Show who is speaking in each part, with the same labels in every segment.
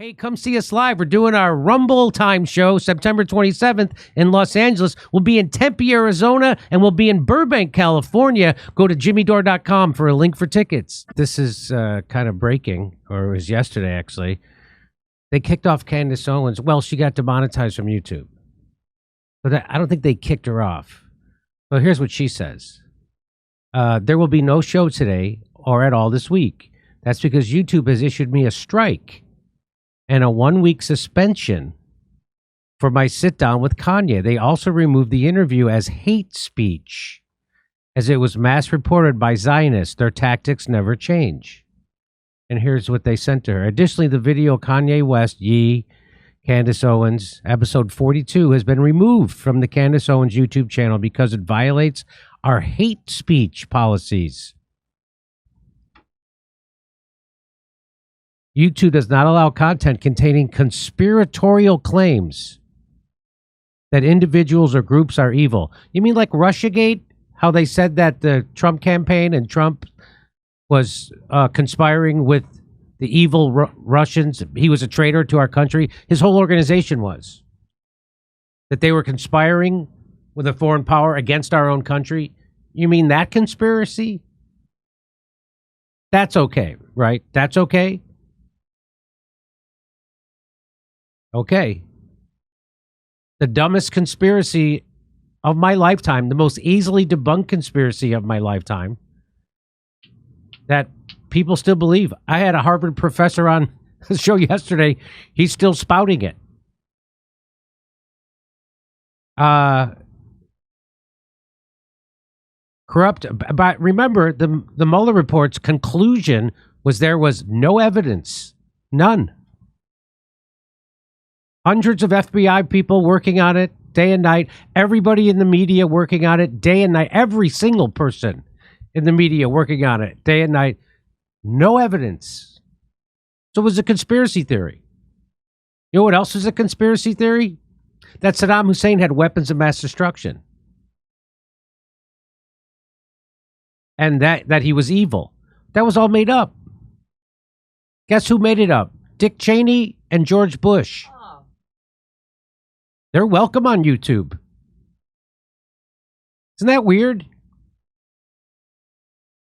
Speaker 1: Hey, come see us live. We're doing our Rumble Time show September 27th in Los Angeles. We'll be in Tempe, Arizona, and we'll be in Burbank, California. Go to jimmydore.com for a link for tickets. This is kind of breaking, or it was yesterday, actually. They kicked off Candace Owens. Well, she got demonetized from YouTube. But I don't think they kicked her off. Well, here's what she says. There will be no show today or at all this week. That's because YouTube has issued me a strike and a 1-week suspension for my sit-down with Kanye. They also removed the interview as hate speech, as it was mass-reported by Zionists. Their tactics never change. And here's what they sent to her. Additionally, the video Kanye West, Ye, Candace Owens, episode 42, has been removed from the Candace Owens YouTube channel because it violates our hate speech policies. YouTube does not allow content containing conspiratorial claims that individuals or groups are evil. You mean like Russiagate? How they said that the Trump campaign and Trump was conspiring with the evil Russians. He was a traitor to our country. His whole organization was. That they were conspiring with a foreign power against our own country. You mean that conspiracy? That's okay, right? That's okay? Okay. The dumbest conspiracy of my lifetime, the most easily debunked conspiracy of my lifetime, that people still believe. I had a Harvard professor on the show yesterday. He's still spouting it. Corrupt. But remember, the Mueller report's conclusion was there was no evidence. None. Hundreds of FBI people working on it day and night. Everybody in the media working on it day and night. Every single person in the media working on it day and night. No evidence. So it was a conspiracy theory. You know what else was a conspiracy theory? That Saddam Hussein had weapons of mass destruction. And that he was evil. That was all made up. Guess who made it up? Dick Cheney and George Bush. They're welcome on YouTube. Isn't that weird?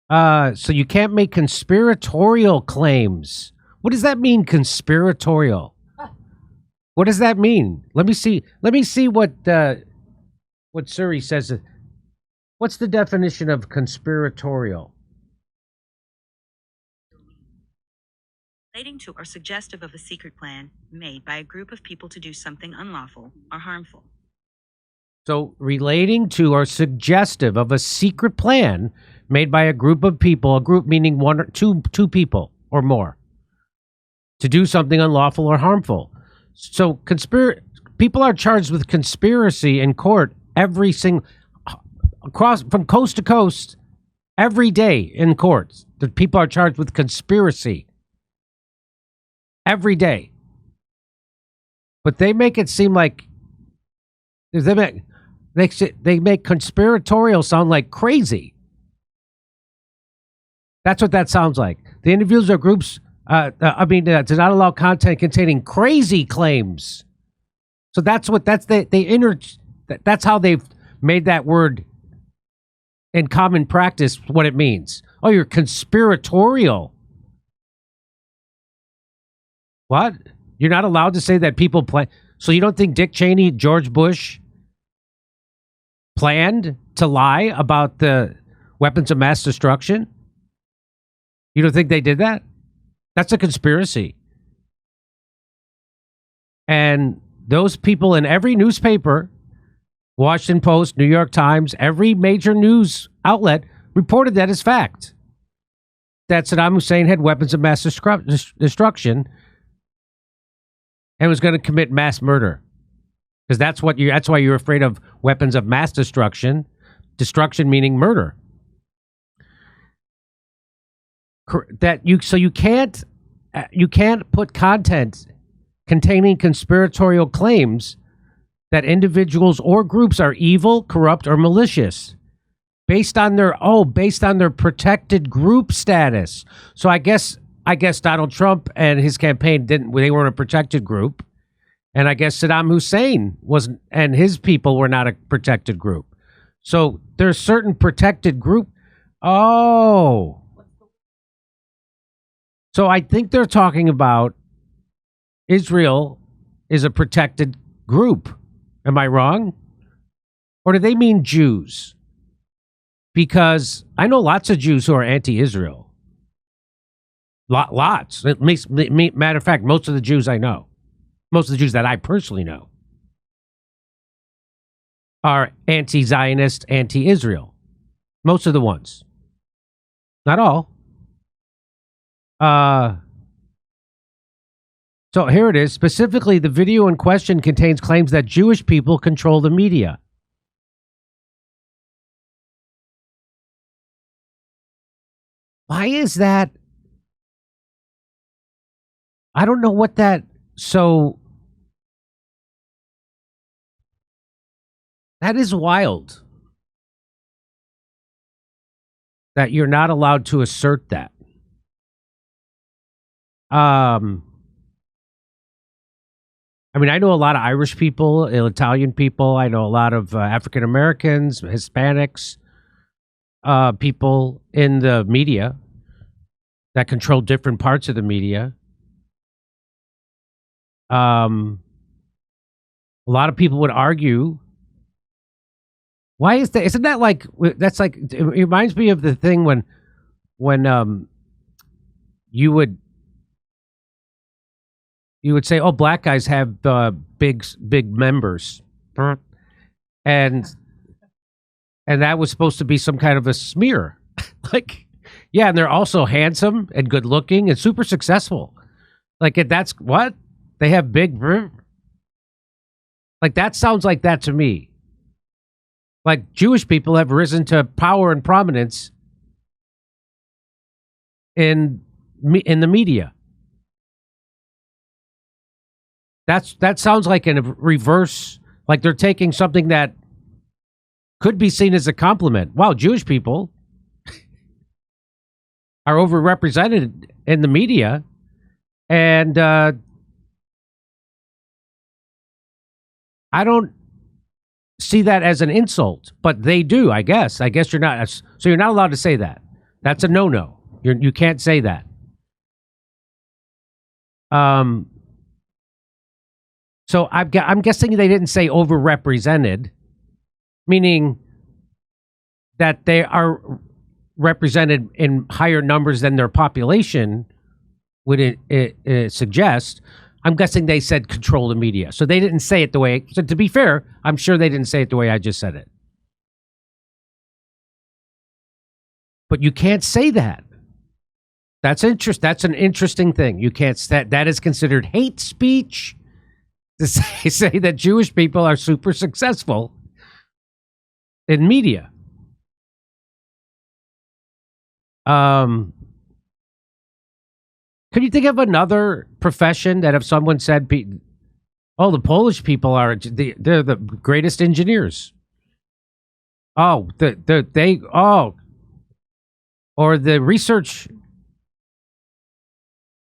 Speaker 1: So you can't make conspiratorial claims. What does that mean, conspiratorial? What does that mean? Let me see what Suri says. What's the definition of conspiratorial?
Speaker 2: Relating to or suggestive of a secret plan made by a group of people to do something unlawful or harmful.
Speaker 1: So relating to or suggestive of a secret plan made by a group of people, a group meaning one or two people or more, to do something unlawful or harmful. So people are charged with conspiracy in court every single across from coast to coast every day in courts. The people are charged with conspiracy. Every day. But they make it seem like they make conspiratorial sound like crazy. That's what that sounds like. The individuals or groups do not allow content containing crazy claims. So that's how they've made that word in common practice what it means. Oh, you're conspiratorial. What? You're not allowed to say that people plan. So you don't think Dick Cheney, George Bush planned to lie about the weapons of mass destruction? You don't think they did that? That's a conspiracy. And those people in every newspaper, Washington Post, New York Times, every major news outlet reported that as fact. That Saddam Hussein had weapons of mass destruction and was going to commit mass murder, because that's why you're afraid of weapons of mass destruction. Destruction meaning murder. You can't put content containing conspiratorial claims that individuals or groups are evil, corrupt, or malicious based on their protected group status. So I guess I guess Donald Trump and his campaign they weren't a protected group. And I guess Saddam Hussein wasn't, and his people were not a protected group. So there's certain protected group. Oh. So I think they're talking about Israel is a protected group. Am I wrong? Or do they mean Jews? Because I know lots of Jews who are anti-Israel. Lots. Matter of fact, most of the Jews I know, most of the Jews that I personally know, are anti-Zionist, anti-Israel. Most of the ones. Not all. So here it is. Specifically, the video in question contains claims that Jewish people control the media. Why is that? I don't know what that... So... That is wild. That you're not allowed to assert that. I mean, I know a lot of Irish people, Italian people. I know a lot of African Americans, Hispanics, people in the media that control different parts of the media. A lot of people would argue. Why is that? Isn't that like, that's like, it reminds me of the thing when you would say, oh, black guys have big members. And that was supposed to be some kind of a smear. Like, yeah, and they're also handsome and good looking and super successful. Like, that's what? They have big, like, that sounds like that to me. Like, Jewish people have risen to power and prominence in the media. That sounds like a reverse, like they're taking something that could be seen as a compliment. Wow, Jewish people are overrepresented in the media, and I don't see that as an insult, but they do, I guess. I guess you're not, so you're not allowed to say that. That's a no-no. You can't say that. So I'm guessing they didn't say overrepresented, meaning that they are represented in higher numbers than their population would suggest. I'm guessing they said control the media. So they didn't say it the way... So to be fair, I'm sure they didn't say it the way I just said it. But you can't say that. That's an interesting thing. You can't... That is considered hate speech to say that Jewish people are super successful in media. Could you think of another profession that if someone said, oh, the Polish people they're the greatest engineers. Oh, or the research,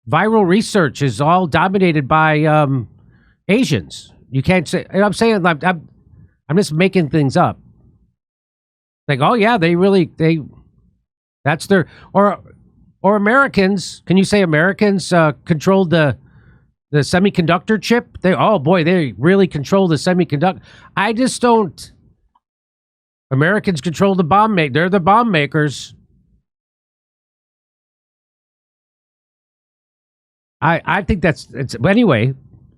Speaker 1: viral research is all dominated by Asians. You can't say, I'm saying, I'm just making things up. Like, oh yeah, that's their, or Americans, can you say Americans controlled the semiconductor chip? They really control the semiconductor. I just don't. Americans control the bomb maker. They're the bomb makers. I think it's anyway.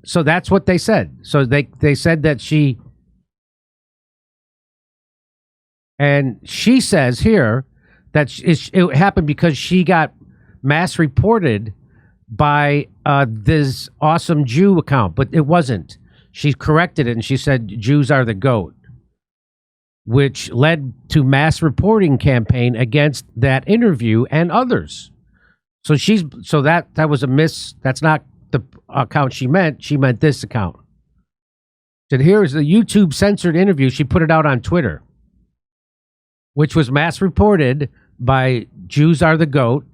Speaker 1: So that's what they said. So they said that she says here that it happened because she got mass reported by this awesome Jew account, but it wasn't. She corrected it and she said Jews are the GOAT, which led to mass reporting campaign against that interview and others. So that was a miss. That's not the account she meant. She meant this account. So here is the YouTube censored interview. She put it out on Twitter, which was mass reported by Jews are the GOAT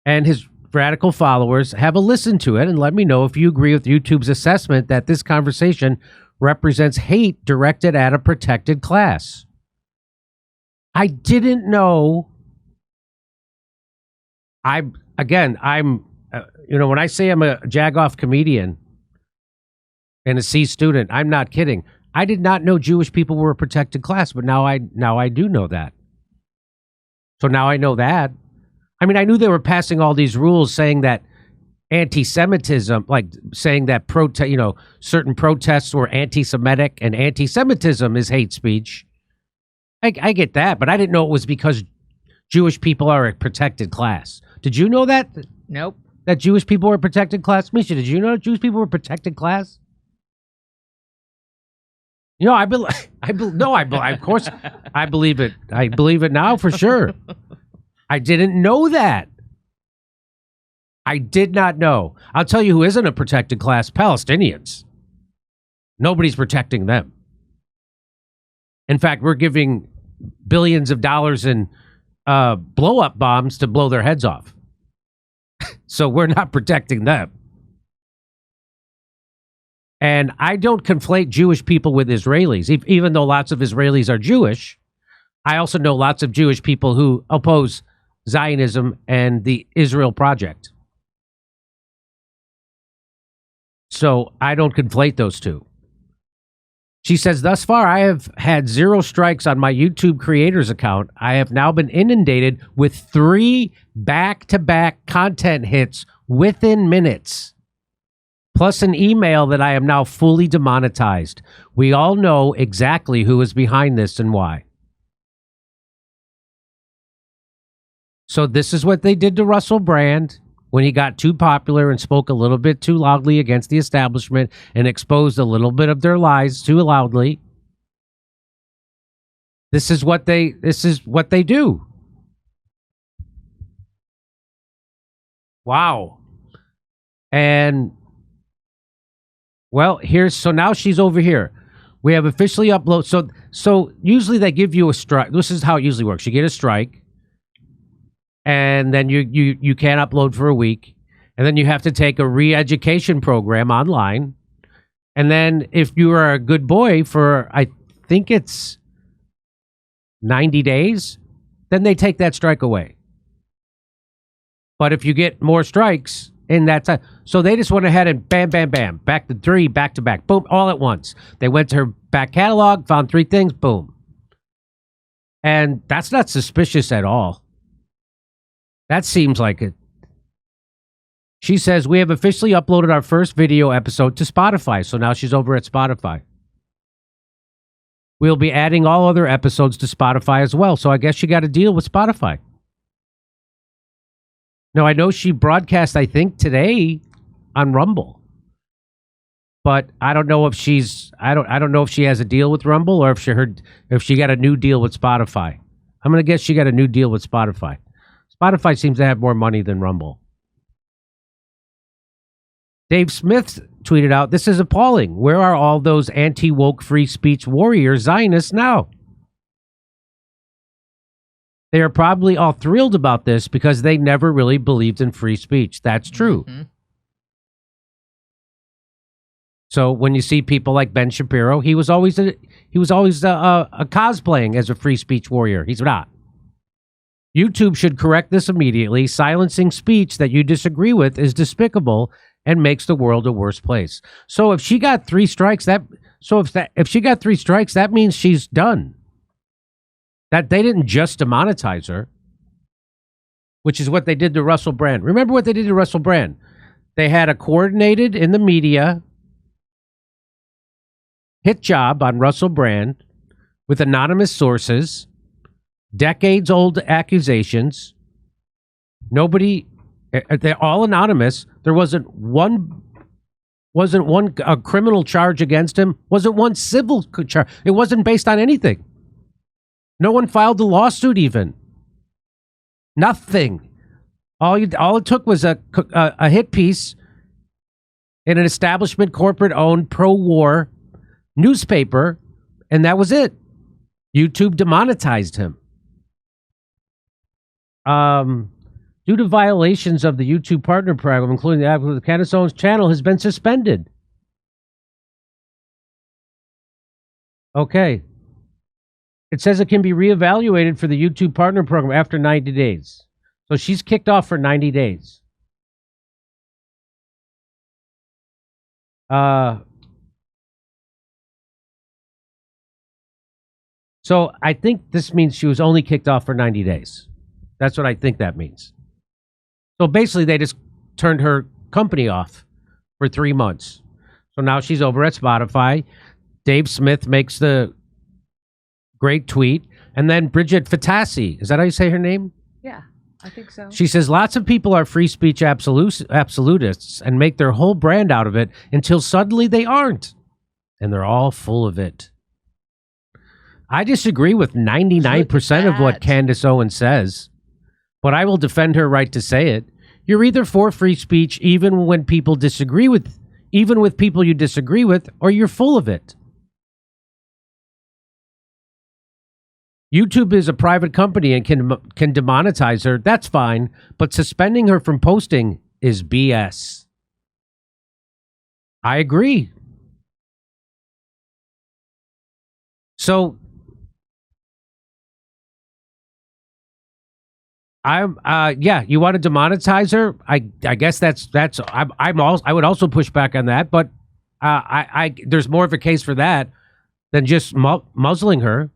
Speaker 1: and radical followers, have a listen to it and let me know if you agree with YouTube's assessment that this conversation represents hate directed at a protected class. I didn't know. I'm when I say I'm a jagoff comedian and a C student, I'm not kidding. I did not know Jewish people were a protected class, but now I do know that. So now I know that. I mean, I knew they were passing all these rules saying that anti-Semitism, like saying that certain protests were anti-Semitic and anti-Semitism is hate speech. I get that, but I didn't know it was because Jewish people are a protected class. Did you know that?
Speaker 3: Nope.
Speaker 1: That Jewish people were a protected class? Misha, did you know that Jewish people were a protected class? You know, of course, I believe it. I believe it now for sure. I didn't know that. I did not know. I'll tell you who isn't a protected class: Palestinians. Nobody's protecting them. In fact, we're giving billions of dollars in blow-up bombs to blow their heads off. So we're not protecting them. And I don't conflate Jewish people with Israelis, even though lots of Israelis are Jewish. I also know lots of Jewish people who oppose Zionism and the Israel Project. So I don't conflate those two. She says, thus far, I have had 0 strikes on my YouTube creators account. I have now been inundated with 3 back-to-back content hits within minutes, plus an email that I am now fully demonetized. We all know exactly who is behind this and why. So this is what they did to Russell Brand when he got too popular and spoke a little bit too loudly against the establishment and exposed a little bit of their lies too loudly. This is what they do. Wow. And well, so now she's over here. We have officially uploaded. So usually they give you a strike. This is how it usually works. You get a strike. And then you can't upload for a week. And then you have to take a re-education program online. And then if you are a good boy for, I think it's 90 days, then they take that strike away. But if you get more strikes in that time, so they just went ahead and bam, bam, bam, back to 3, back to back, boom, all at once. They went to her back catalog, found 3 things, boom. And that's not suspicious at all. That seems like it. She says, we have officially uploaded our first video episode to Spotify. So now she's over at Spotify. We'll be adding all other episodes to Spotify as well. So I guess she got a deal with Spotify. Now, I know she broadcast, I think, today on Rumble. But I don't know if I don't know if she has a deal with Rumble or if she got a new deal with Spotify. I'm going to guess she got a new deal with Spotify. Spotify seems to have more money than Rumble. Dave Smith tweeted out, this is appalling. Where are all those anti-woke free speech warriors Zionists now? They are probably all thrilled about this because they never really believed in free speech. That's true. Mm-hmm. So when you see people like Ben Shapiro, he was always cosplaying as a free speech warrior. He's not. YouTube should correct this immediately. Silencing speech that you disagree with is despicable and makes the world a worse place. So if she got 3 strikes, that means she's done. That they didn't just demonetize her, which is what they did to Russell Brand. Remember what they did to Russell Brand? They had a coordinated in the media hit job on Russell Brand with anonymous sources. Decades-old accusations. They're all anonymous. There wasn't one criminal charge against him. Wasn't one civil charge. It wasn't based on anything. No one filed a lawsuit even. Nothing. All it took was a hit piece in an establishment corporate-owned pro-war newspaper, and that was it. YouTube demonetized him. due to violations of the YouTube partner program, including the app of the Candace Owens channel, has been suspended. Okay. It says it can be reevaluated for the YouTube partner program after 90 days. So she's kicked off for 90 days. So I think this means she was only kicked off for 90 days. That's what I think that means. So basically, they just turned her company off for 3 months. So now she's over at Spotify. Dave Smith makes the great tweet. And then Bridget Fatassi, is that how you say her name?
Speaker 3: Yeah, I think so.
Speaker 1: She says, lots of people are free speech absolutists and make their whole brand out of it until suddenly they aren't. And they're all full of it. I disagree with 99% of what Candace Owens says, but I will defend her right to say it. You're either for free speech even with people you disagree with, or you're full of it. YouTube is a private company and can demonetize her. That's fine, but suspending her from posting is BS. I agree. So yeah, you want to demonetize her? I guess I would also push back on that, but there's more of a case for that than just muzzling her.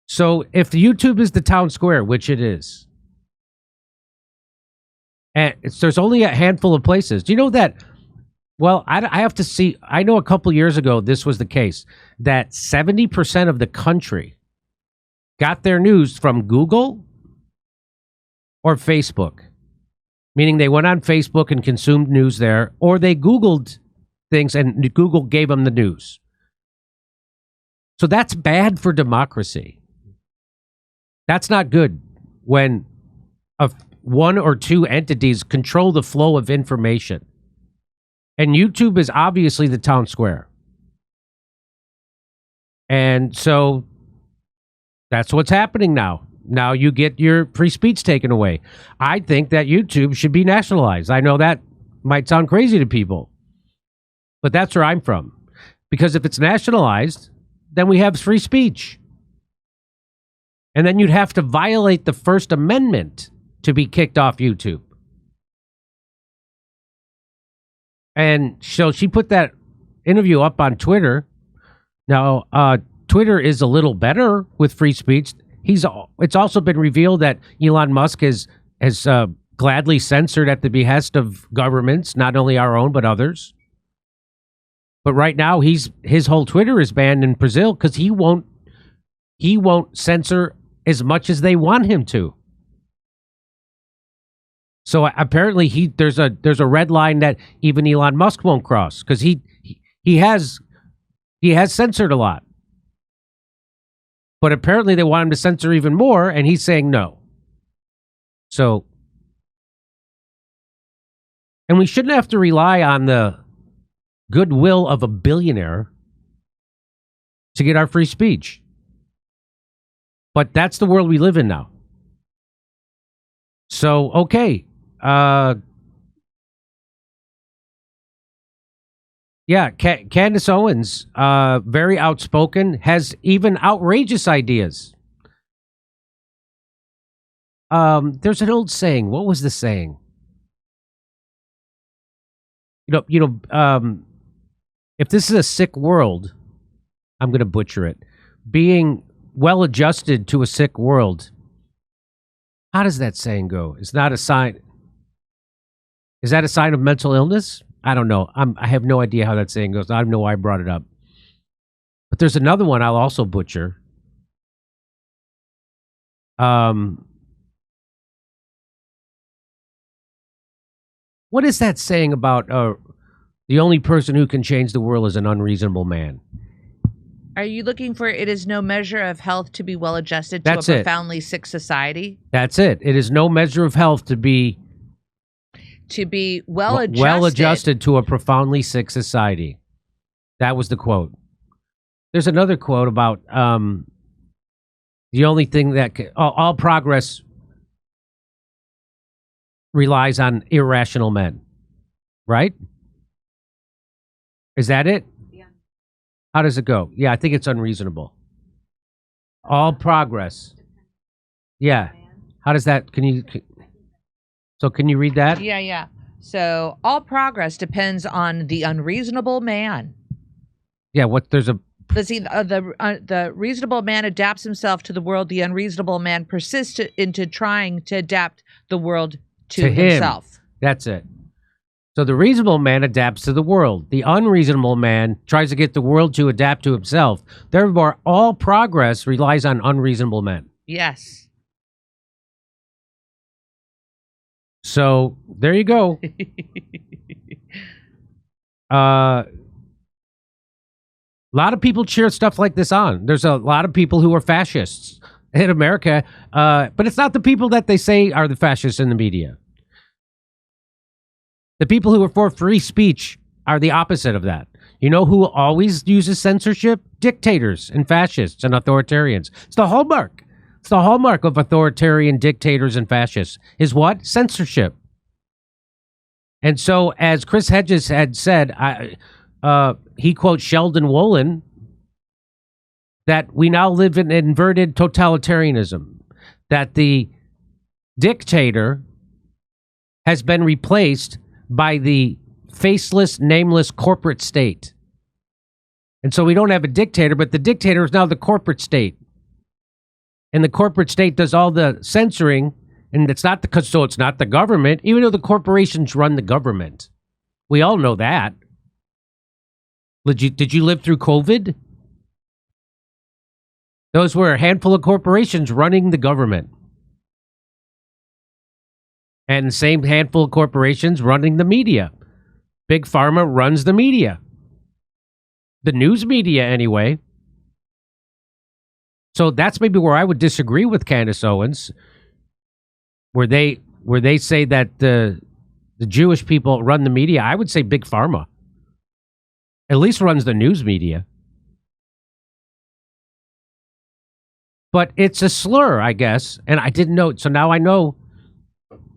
Speaker 1: So if YouTube is the town square, which it is, and there's only a handful of places. Do you know that? Well, I have to see. I know a couple years ago this was the case, that 70% of the country got their news from Google or Facebook, meaning they went on Facebook and consumed news there, or they Googled things and Google gave them the news. So that's bad for democracy. That's not good when one or two entities control the flow of information. And YouTube is obviously the town square. And so that's what's happening now. Now you get your free speech taken away. I think that YouTube should be nationalized. I know that might sound crazy to people, but that's where I'm from. Because if it's nationalized, then we have free speech. And then you'd have to violate the First Amendment to be kicked off YouTube. And so she put that interview up on Twitter. Now, Twitter is a little better with free speech. It's also been revealed that Elon Musk has gladly censored at the behest of governments, not only our own, but others. But right now, his whole Twitter is banned in Brazil because he won't censor as much as they want him to. So apparently there's a red line that even Elon Musk won't cross because he has censored a lot. But apparently they want him to censor even more, and he's saying no. So, and we shouldn't have to rely on the goodwill of a billionaire to get our free speech. But that's the world we live in now. So, okay. Yeah, Candace Owens, very outspoken, has even outrageous ideas. There's an old saying. What was the saying? If this is a sick world, I'm going to butcher it. Being well adjusted to a sick world. How does that saying go? It's not a sign. Is that a sign of mental illness? I don't know. I have no idea how that saying goes. I don't know why I brought it up. But there's another one I'll also butcher. What is that saying about the only person who can change the world is an unreasonable man?
Speaker 3: Are you looking for it is no measure of health to be well adjusted to
Speaker 1: That's
Speaker 3: a
Speaker 1: it.
Speaker 3: profoundly sick society?
Speaker 1: That's it. It is no measure of health to be
Speaker 3: well
Speaker 1: adjusted to a profoundly sick society. That was the quote. There's another quote about the only thing that all progress relies on irrational men, right? Is that it? How does it go? Yeah, I think it's unreasonable. All progress. Yeah. How does that, can you read that?
Speaker 3: Yeah. So all progress depends on the unreasonable man.
Speaker 1: Yeah,
Speaker 3: The reasonable man adapts himself to the world. The unreasonable man persists into trying to adapt the world to himself.
Speaker 1: That's it. So the reasonable man adapts to the world. The unreasonable man tries to get the world to adapt to himself. Therefore, all progress relies on unreasonable men.
Speaker 3: Yes.
Speaker 1: So there you go. A lot of people cheer stuff like this on. There's a lot of people who are fascists in America, but it's not the people that they say are the fascists in the media. The people who are for free speech are the opposite of that. You know who always uses censorship? Dictators and fascists and authoritarians. It's the hallmark. It's the hallmark of authoritarian dictators and fascists is what? Censorship. And so, as Chris Hedges had said, he quotes Sheldon Wolin, that we now live in inverted totalitarianism, that the dictator has been replaced by the faceless, nameless corporate state. And so we don't have a dictator, but the dictator is now the corporate state. And the corporate state does all the censoring, and it's not the government, even though the corporations run the government. We all know that. Did you live through COVID? Those were a handful of corporations running the government. And the same handful of corporations running the media. Big Pharma runs the media. The news media, anyway. So that's maybe where I would disagree with Candace Owens, where they say that the Jewish people run the media. I would say Big Pharma at least runs the news media. But it's a slur, I guess, and I didn't know. So now I know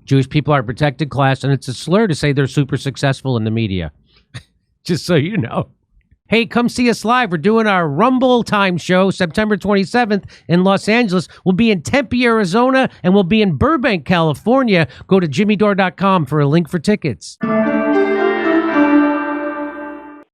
Speaker 1: Jewish people are a protected class, and it's a slur to say they're super successful in the media. Just so you know. Hey, come see us live. We're doing our Rumble Time show September 27th in Los Angeles. We'll be in Tempe, Arizona, and we'll be in Burbank, California. Go to jimmydore.com for a link for tickets.